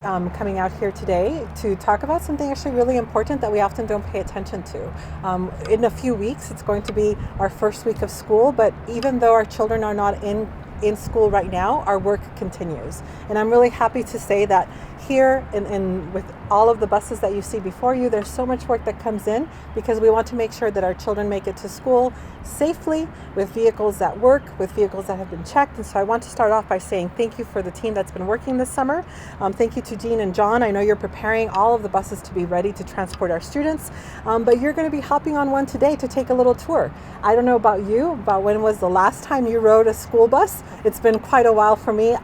Coming out here today to talk about something actually really important that we often don't pay attention to. In a few weeks, it's going to be our first week of school, but even though our children are not in school right now, our work continues. And I'm really happy to say that here and with all of the buses that you see before you, there's so much work that comes in because we want to make sure that our children make it to school safely with vehicles that work, with vehicles that have been checked. And so I want to start off by saying thank you for the team that's been working this summer. Thank you to Jean and John. I know you're preparing all of the buses to be ready to transport our students, but you're going to be hopping on one today to take a little tour. I don't know about you, about when was the last time you rode a school bus? It's been quite a while for me.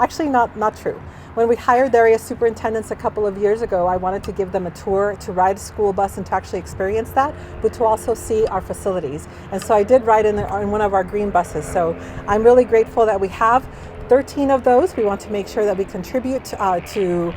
Actually not true. When we hired the area superintendents a couple of years ago, I wanted to give them a tour to ride a school bus and to actually experience that, but to also see our facilities. And so I did ride in one of our green buses. So I'm really grateful that we have 13 of those. We want to make sure that we contribute to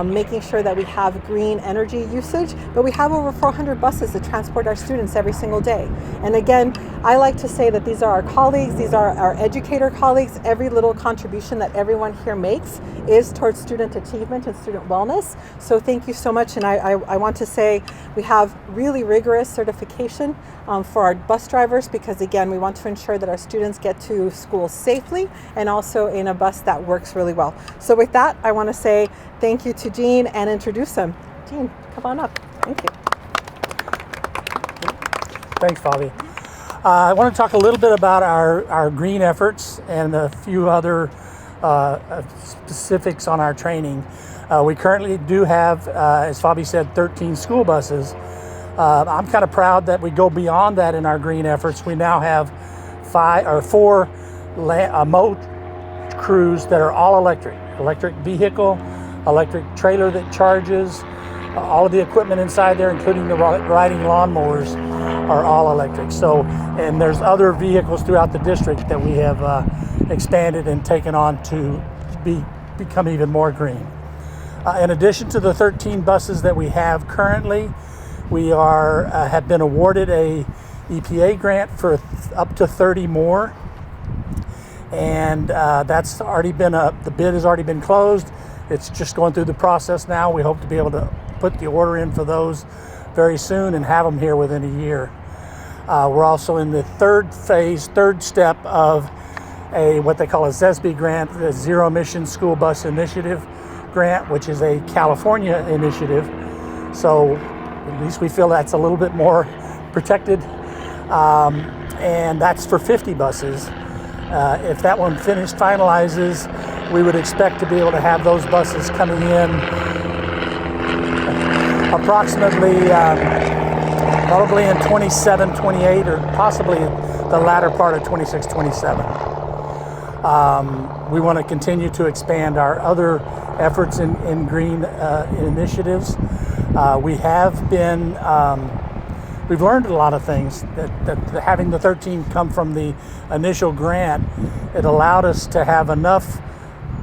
making sure that we have green energy usage, but we have over 400 buses that transport our students every single day. And again, I like to say that these are our colleagues, these are our educator colleagues. Every little contribution that everyone here makes is towards student achievement and student wellness. So thank you so much. And I want to say we have really rigorous certification for our bus drivers because again, we want to ensure that our students get to school safely and also in a bus that works really well. So with that, I want to say thank you to Jean and introduce them. Jean, come on up. Thank you. Thanks, Fabi. I want to talk a little bit about our green efforts and a few other specifics on our training. We currently do have, as Fabi said, 13 school buses. I'm kind of proud that we go beyond that in our green efforts. We now have four motor crews that are all electric vehicle, electric trailer that charges, all of the equipment inside there, including the riding lawnmowers, are all electric. So, and there's other vehicles throughout the district that we have expanded and taken on to become even more green. In addition to the 13 buses that we have currently, we have been awarded a EPA grant for up to 30 more. And that's already been the bid has already been closed. It's just going through the process now. We hope to be able to put the order in for those very soon and have them here within a year. We're also in the third step of what they call a ZESB grant, the Zero Emission School Bus Initiative grant, which is a California initiative. So at least we feel that's a little bit more protected. And that's for 50 buses. If that one finalizes, we would expect to be able to have those buses coming in approximately probably in 27, 28, or possibly the latter part of 26, 27. We want to continue to expand our other efforts in green initiatives. We've learned a lot of things that having the 13 come from the initial grant, it allowed us to have enough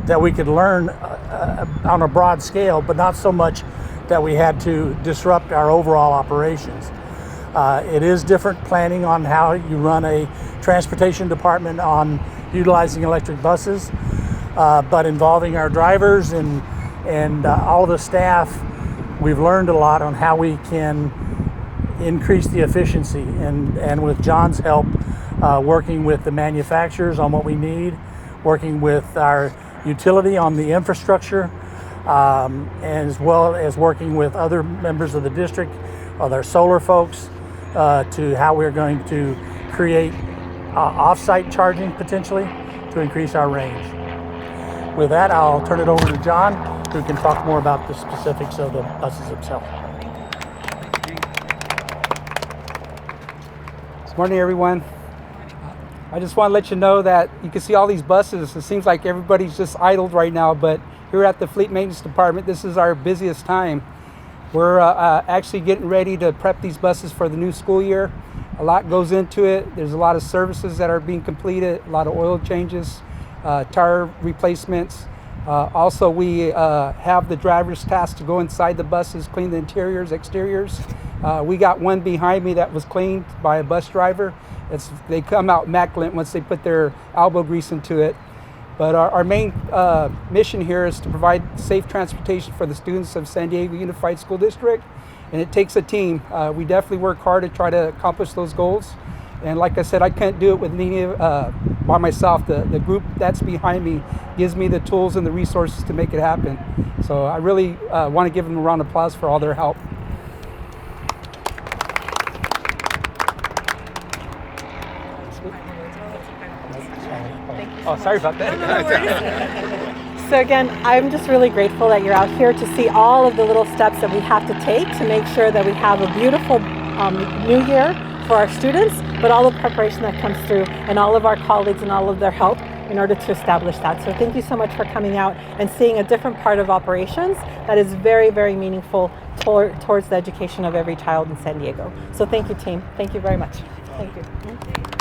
that we could learn on a broad scale, but not so much that we had to disrupt our overall operations. It is different planning on how you run a transportation department on utilizing electric buses, but involving our drivers and all the staff, we've learned a lot on how we can increase the efficiency, and with John's help, working with the manufacturers on what we need, working with our utility on the infrastructure, as well as working with other members of the district, other solar folks, to how we're going to create off-site charging potentially to increase our range. With that, I'll turn it over to John, who can talk more about the specifics of the buses themselves. Morning, everyone. I just want to let you know that you can see all these buses. It seems like everybody's just idled right now, but here at the Fleet Maintenance Department, this is our busiest time. We're actually getting ready to prep these buses for the new school year. A lot goes into it. There's a lot of services that are being completed, a lot of oil changes, tire replacements. Also, we have the drivers tasked to go inside the buses, clean the interiors, exteriors. We got one behind me that was cleaned by a bus driver. They come out immaculate once they put their elbow grease into it. But our main mission here is to provide safe transportation for the students of San Diego Unified School District, and it takes a team. We definitely work hard to try to accomplish those goals. And like I said, I can't do it with by myself. The group that's behind me gives me the tools and the resources to make it happen. So I really want to give them a round of applause for all their help. Oh, sorry about that. So again, I'm just really grateful that you're out here to see all of the little steps that we have to take to make sure that we have a beautiful new year for our students, but all the preparation that comes through and all of our colleagues and all of their help in order to establish that. So thank you so much for coming out and seeing a different part of operations that is very, very meaningful towards the education of every child in San Diego. So thank you, team. Thank you very much. Thank you.